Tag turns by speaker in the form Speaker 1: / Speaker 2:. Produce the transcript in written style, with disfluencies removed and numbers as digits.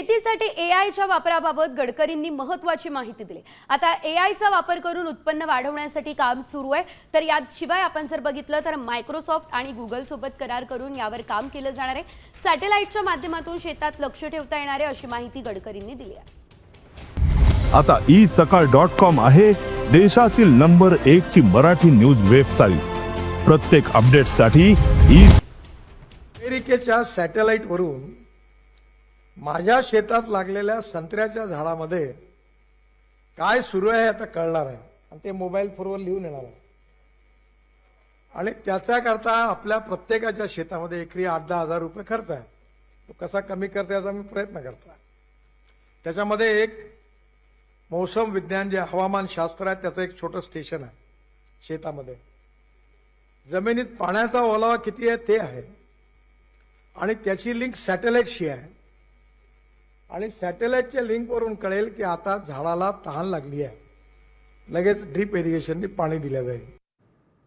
Speaker 1: शेतीसाठी एआयच्या वापराबाबत गडकरींनी महत्त्वाची माहिती दिली। आता एआयचा वापर करून उत्पन्न वाढवण्यासाठी काम सुरू आहे। तर यात शिवाय आपण जर बघितलं तर मायक्रोसॉफ्ट आणि गुगल सोबत करार करून यावर काम केलं जाणार आहे। सॅटेलाइटच्या माध्यमातून शेतात लक्ष ठेवता येणार आहे अशी माहिती गडकरींनी दिली आहे।
Speaker 2: आता isakal.com आहे देशातील नंबर 1 ची मराठी न्यूज वेबसाईट। प्रत्येक अपडेटसाठी
Speaker 3: अमेरिकेच्या सॅटेलाइट वरून माझ्या शेतात लागलेल्या संत्र्याच्या झाडामध्ये काय सुरू आहे आता कळणार आहे आणि ते मोबाईल फोनवर लिहून येणार आहे। आणि त्याच्याकरता आपल्या प्रत्येकाच्या शेतामध्ये एकरी 8-10 हजार रुपये खर्च आहे। तो कसा कमी करता याचा मी प्रयत्न करतो। त्याच्यामध्ये एक मौसम विज्ञान जे हवामान शास्त्र आहे त्याचं एक छोटं स्टेशन आहे शेतामध्ये। जमिनीत पाण्याचा ओलावा किती आहे ते आहे आणि त्याची लिंक सॅटेलाइटशी आहे आणि सॅटेलाइटच्या लिंकवरून कळेल की आता झाडाला तहान लागली आहे, लगेच ड्रिप इरिगेशनने पाणी दिलं जाईल।